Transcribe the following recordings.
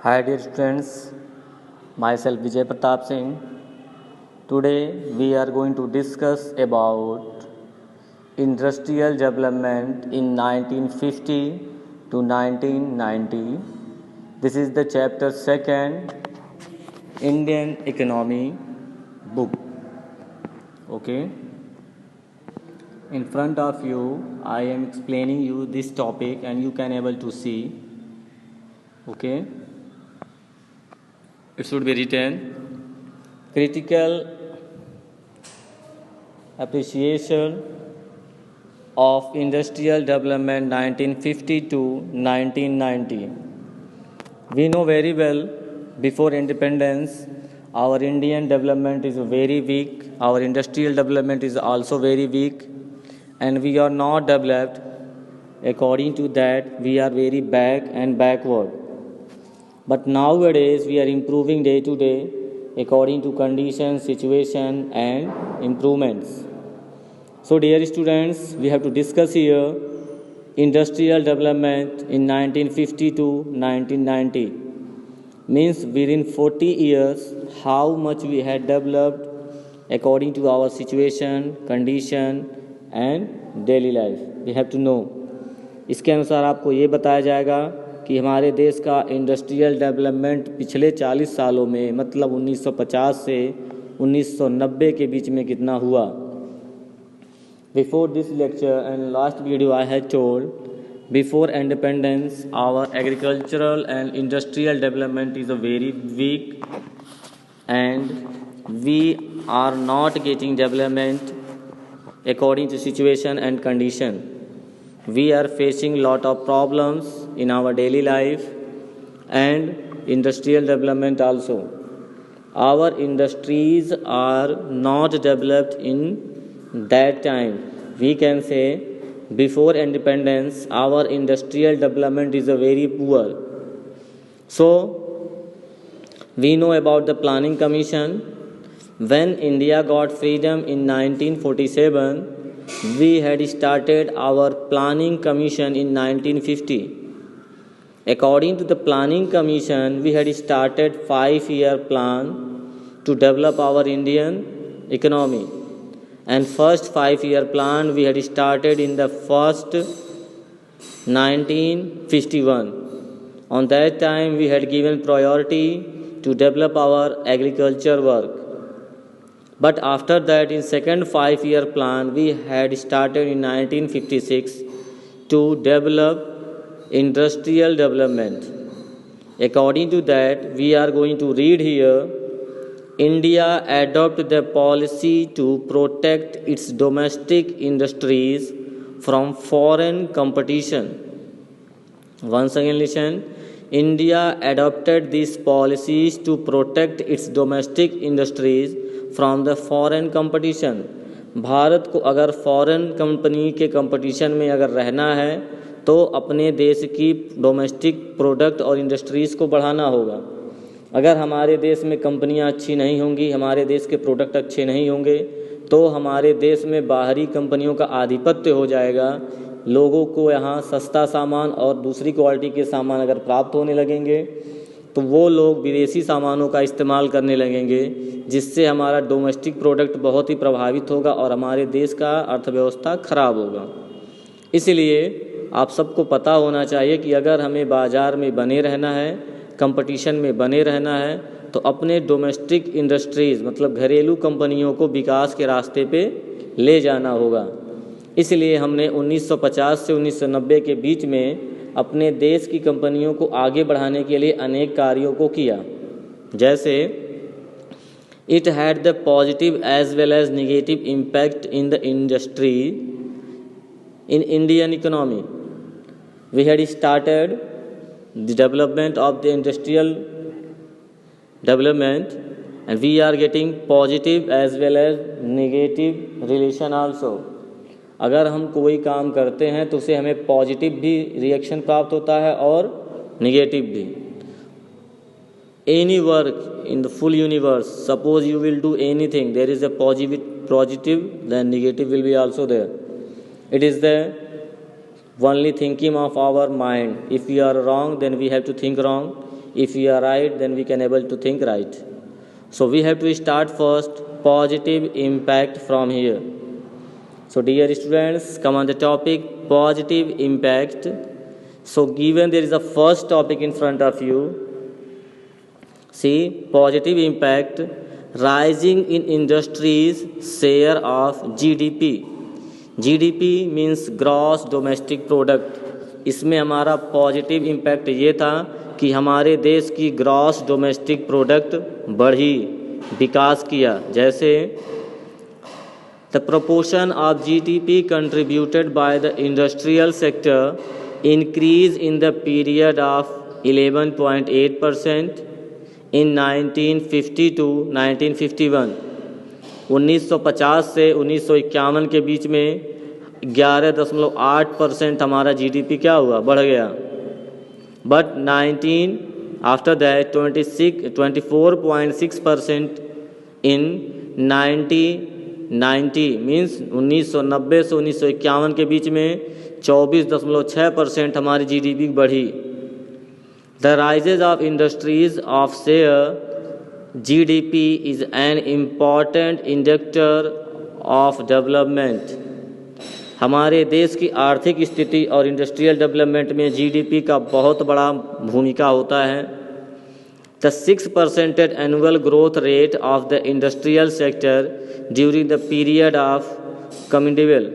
Hi dear students, myself Vijay Pratap Singh. Today we are going to discuss about industrial development in 1950 to 1990. This is the chapter 2nd, Indian Economy book. Okay. In front of you I am explaining you this topic and you can able to see. Okay. It should be written critical appreciation of industrial development 1950 to 1990. We know very well before independence our Indian development is very weak, our industrial development is also very weak, and we are not developed. According to that, we are very back and backward. But nowadays we are improving day to day according to conditions, situation, and improvements. So, dear students, we have to discuss here industrial development in 1950 to 1990. Means within 40 years, how much we had developed according to our situation, condition, and daily life. We have to know. इसके अनुसार आपको ये बताया जाएगा कि हमारे देश का इंडस्ट्रियल डेवलपमेंट पिछले 40 सालों में मतलब 1950 से 1990 के बीच में कितना हुआ. Before this lecture and last video I had told, before independence our agricultural and industrial development is a very weak and we are not getting development according to situation and condition. We are facing lot of problems in our daily life and industrial development also. Our industries are not developed in that time. We can say before independence our industrial development is a very poor. So we know about the planning commission. When India got freedom in 1947, we had started our planning commission in 1950. According to the planning commission, we had started 5-year plan to develop our Indian economy. And first 5-year plan we had started in the first 1951. On that time we had given priority to develop our agriculture work. But after that in second 5-year plan we had started in 1956 to develop industrial development. According to that we are going to read here. India adopted the policy to protect its domestic industries from foreign competition. Once again listen. India adopted these policies to protect its domestic industries from the foreign competition. Bharat को अगर foreign company के competition में अगर रहना है तो अपने देश की डोमेस्टिक प्रोडक्ट और इंडस्ट्रीज़ को बढ़ाना होगा. अगर हमारे देश में कंपनियां अच्छी नहीं होंगी, हमारे देश के प्रोडक्ट अच्छे नहीं होंगे तो हमारे देश में बाहरी कंपनियों का आधिपत्य हो जाएगा. लोगों को यहाँ सस्ता सामान और दूसरी क्वालिटी के सामान अगर प्राप्त होने लगेंगे तो वो लोग विदेशी सामानों का इस्तेमाल करने लगेंगे, जिससे हमारा डोमेस्टिक प्रोडक्ट बहुत ही प्रभावित होगा और हमारे देश का अर्थव्यवस्था खराब होगा. इसलिए आप सबको पता होना चाहिए कि अगर हमें बाज़ार में बने रहना है, कंपटीशन में बने रहना है तो अपने डोमेस्टिक इंडस्ट्रीज़ मतलब घरेलू कंपनियों को विकास के रास्ते पे ले जाना होगा. इसलिए हमने 1950 से 1990 के बीच में अपने देश की कंपनियों को आगे बढ़ाने के लिए अनेक कार्यों को किया. जैसे it had the positive as well as negative impact in the industry in Indian economy. We had started the development of the industrial development and we are getting positive as well as negative relation also. अगर हम कोई काम करते हैं तो उसे हमें positive भी रिएक्शन प्राप्त होता है और नेगेटिव भी. Any work in the full universe, suppose you will do anything, there is a positive, then negative will be also there. It is the only thinking of our mind. If we are wrong, then we have to think wrong. If we are right, then we can able to think right. So we have to start first positive impact from here. So dear students, come on the topic positive impact. So given there is a first topic in front of you, see positive impact, rising in industries share of GDP. GDP means gross domestic product. इसमें हमारा positive impact ये था कि हमारे देश की gross domestic product बढ़ी, विकास किया. जैसे the proportion of GDP contributed by the industrial sector increase in the period of 11.8% in 1950 to 1951. 1950 से 1951 के बीच में 11.8% हमारा GDP क्या हुआ, बढ़ गया. But 19 after that 24.6% in 1990 means 1990 से 1951 के बीच में 24.6% हमारी GDP बढ़ी. The rises of industries of share GDP is an important indicator of development. हमारे देश की आर्थिक स्थिति और इंडस्ट्रियल डेवलपमेंट में GDP का बहुत बड़ा भूमिका होता है. The 6% annual growth rate of the industrial sector during the period of commendable.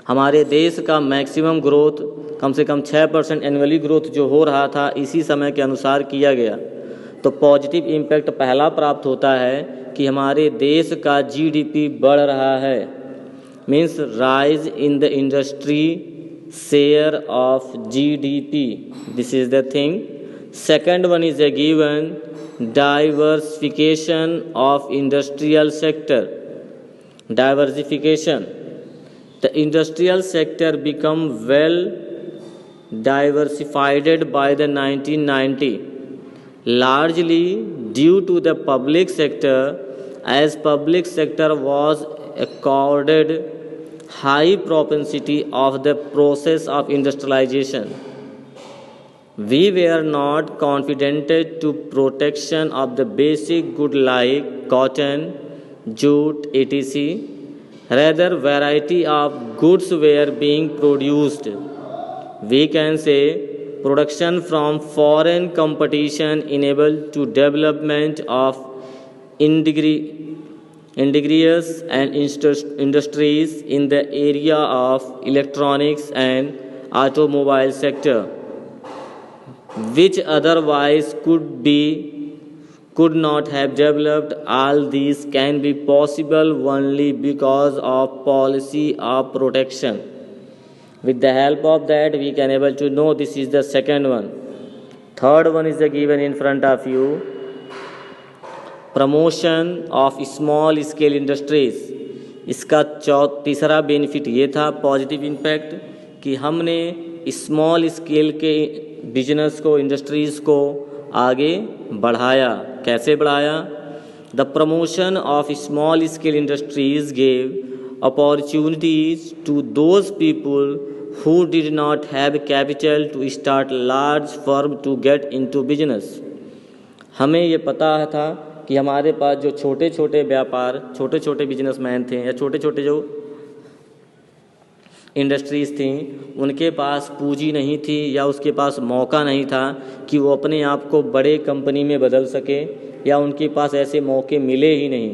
हमारे देश का मैक्सिमम ग्रोथ कम से कम 6% एनुअली ग्रोथ जो हो रहा था इसी समय के अनुसार किया गया. तो पॉजिटिव इम्पैक्ट पहला प्राप्त होता है कि हमारे देश का GDP बढ़ रहा है, means rise in the industry share of GDP. This is the thing. Second one is a given diversification of industrial sector. Diversification, the industrial sector become well diversified by the 1990, largely due to the public sector, as public sector was accorded high propensity of the process of industrialization. We were not confident to protection of the basic good like cotton, jute, etc. Rather, variety of goods were being produced. We can say production from foreign competition enabled to development of indigenous and industries in the area of electronics and automobile sector, which otherwise could not have developed. All these can be possible only because of policy of protection. With the help of that, we can able to know this is the second one. Third one is given in front of you. Promotion of small scale industries. इसका तीसरा benefit ये था positive impact कि हमने small scale के business को, industries को आगे बढ़ाया. कैसे बढ़ाया? The promotion of small scale industries gave opportunities to those people who did not have capital to start large firm to get into business. हमें ये पता था कि हमारे पास जो छोटे छोटे व्यापार, छोटे छोटे बिजनेसमैन थे या छोटे छोटे जो इंडस्ट्रीज़ थी, उनके पास पूंजी नहीं थी या उसके पास मौका नहीं था कि वो अपने आप को बड़े कंपनी में बदल सके, या उनके पास ऐसे मौके मिले ही नहीं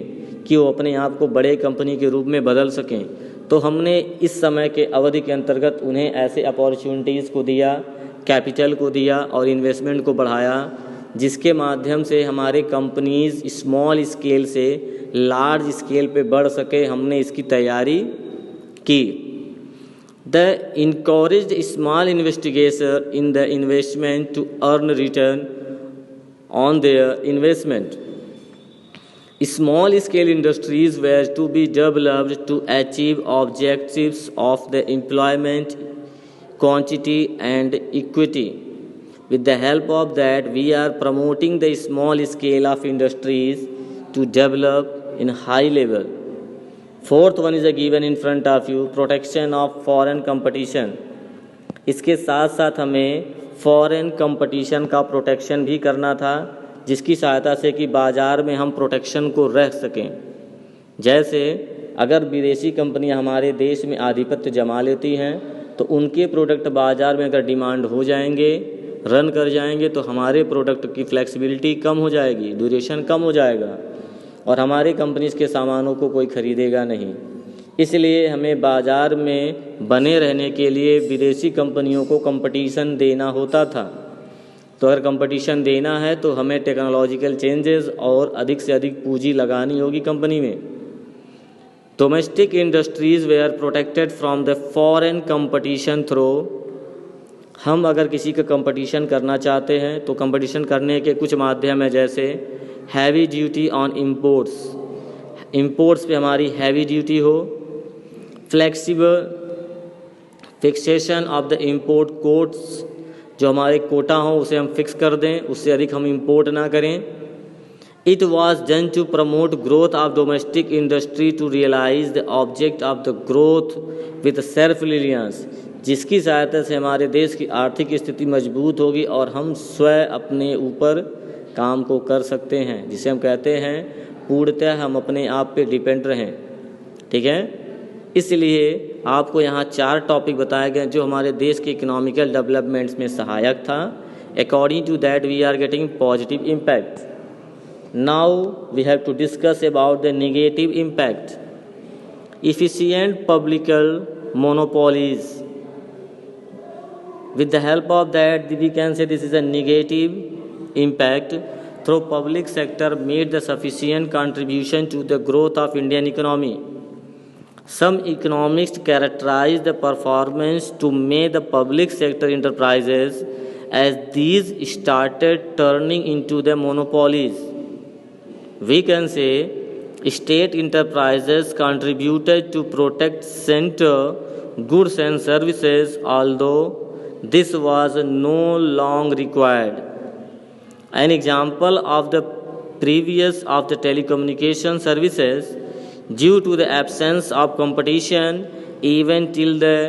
कि वो अपने आप को बड़े कंपनी के रूप में बदल सकें. तो हमने इस समय के अवधि के अंतर्गत उन्हें ऐसे अपॉर्चुनिटीज़ को दिया, कैपिटल को दिया और इन्वेस्टमेंट को बढ़ाया, जिसके माध्यम से हमारे कंपनीज़ स्मॉल स्केल से लार्ज स्केल पे बढ़ सके. हमने इसकी तैयारी की. The encouraged small investigator in the investment to earn return on their investment. Small scale industries were to be developed to achieve objectives of the employment, quantity and equity. With the help of that, we are promoting the small scale of industries to develop in high level. Fourth one is given in front of you, protection of foreign competition. इसके साथ साथ हमें foreign competition का protection भी करना था, जिसकी सहायता से कि बाज़ार में हम प्रोटेक्शन को रख सकें। जैसे अगर विदेशी कंपनियां हमारे देश में आधिपत्य जमा लेती हैं तो उनके प्रोडक्ट बाज़ार में अगर डिमांड हो जाएंगे, रन कर जाएंगे, तो हमारे प्रोडक्ट की फ्लेक्सिबिलिटी कम हो जाएगी, ड्यूरेशन कम हो जाएगा और हमारे कंपनीज़ के सामानों को कोई ख़रीदेगा नहीं। इसलिए हमें बाज़ार में बने रहने के लिए विदेशी कंपनियों को कंपटीशन देना होता था। तो अगर कंपटीशन देना है तो हमें टेक्नोलॉजिकल चेंजेस और अधिक से अधिक पूंजी लगानी होगी कंपनी में। Domestic industries were protected from the foreign competition through, हम अगर किसी का कंपटीशन करना चाहते हैं तो कंपटीशन करने के कुछ माध्यम है, जैसे हैवी ड्यूटी ऑन इंपोर्ट्स पे हमारी हैवी ड्यूटी हो, flexible fixation of the import quotes, जो हमारे कोटा हो उसे हम फिक्स कर दें, उससे अधिक हम इंपोर्ट ना करें। It was done to promote growth of domestic industry to realise the object of the growth with self reliance, जिसकी सहायता से हमारे देश की आर्थिक स्थिति मजबूत होगी और हम स्वयं अपने ऊपर काम को कर सकते हैं, जिसे हम कहते हैं पूर्णतः हम अपने आप पे डिपेंड रहें। ठीक है, इसलिए आपको यहाँ 4 टॉपिक बताए गए जो हमारे देश के इकोनॉमिकल डेवलपमेंट्स में सहायक था। According to that we are getting positive impact. Now we have to discuss about the negative impact. Efficient public monopolies, with the help of that we can say this is a negative impact. Through public sector made the sufficient contribution to the growth of Indian economy. Some economists characterize the performance to make the public sector enterprises as these started turning into the monopolies. We can say state enterprises contributed to protect center goods and services, although this was no longer required. An example of the previous of the telecommunication services, due to the absence of competition even till the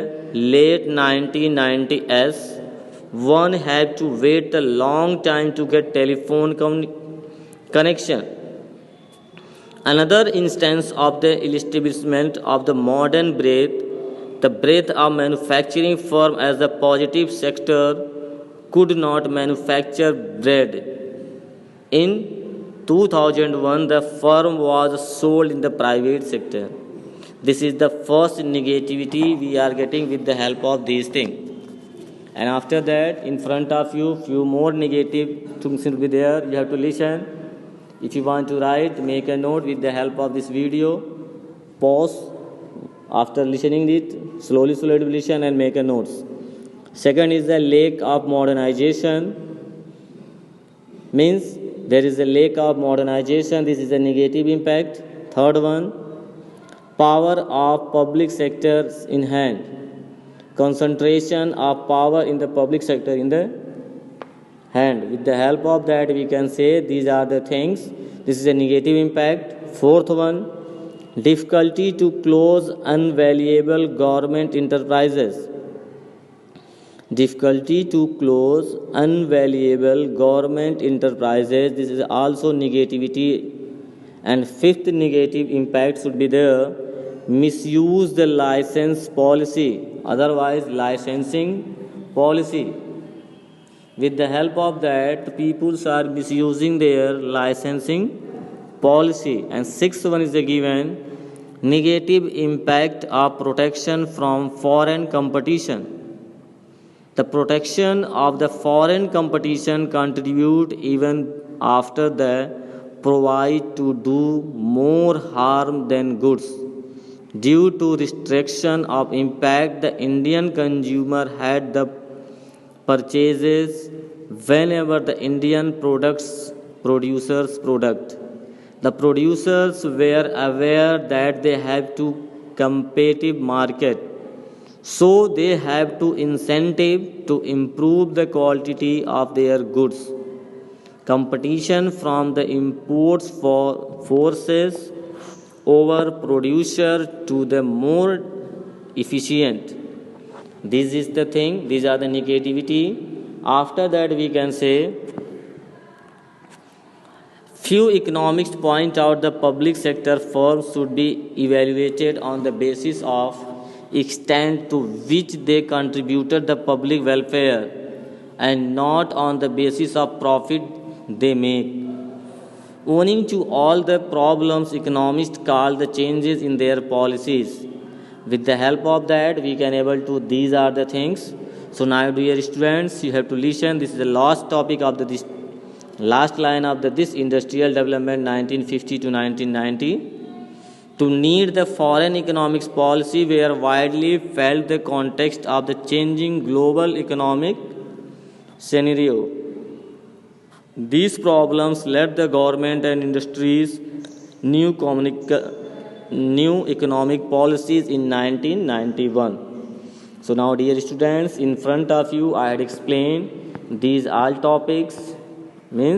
late 1990s, one had to wait a long time to get telephone connection. Another instance of the establishment of the modern the breadth of manufacturing firm as the positive sector could not manufacture bread. In 2001, the firm was sold in the private sector. This is the first negativity we are getting with the help of these things. And after that, in front of you, few more negative things will be there. You have to listen. If you want to write, make a note with the help of this video. Pause. After listening it, slowly listen and make a notes. Second is the lack of modernization. Means there is a lack of modernization. This is a negative impact. Third one, power of public sectors in hand. Concentration of power in the public sector in the hand. With the help of that, we can say these are the things. This is a negative impact. Fourth one, difficulty to close unvaluable government enterprises. Difficulty to close unvaluable government enterprises. This is also negativity. And fifth negative impact should be there, misuse the license policy, otherwise licensing policy. With the help of that, people are misusing their licensing policy. And sixth one is the given, negative impact of protection from foreign competition. The protection of the foreign competition contribute even after the provide to do more harm than goods. Due to restriction of impact, the Indian consumer had the purchases whenever the Indian producers product. The producers were aware that they have to competitive market, so they have to incentive to improve the quality of their goods. Competition from the imports forces over producer to the more efficient. This is the thing. These are the negativity. After that, we can say few economists point out the public sector firms should be evaluated on the basis of extent to which they contributed the public welfare and not on the basis of profit they make. Owing to all the problems, economists call the changes in their policies. With the help of that, we can able to, these are the things. So now, dear students, you have to listen. This is the last topic of this last line of this industrial development 1950 to 1990. To need the foreign economics policy were widely felt the context of the changing global economic scenario. These problems led the government and industries new economic policies in 1991. So now, dear students, in front of you, I had explained these all topics means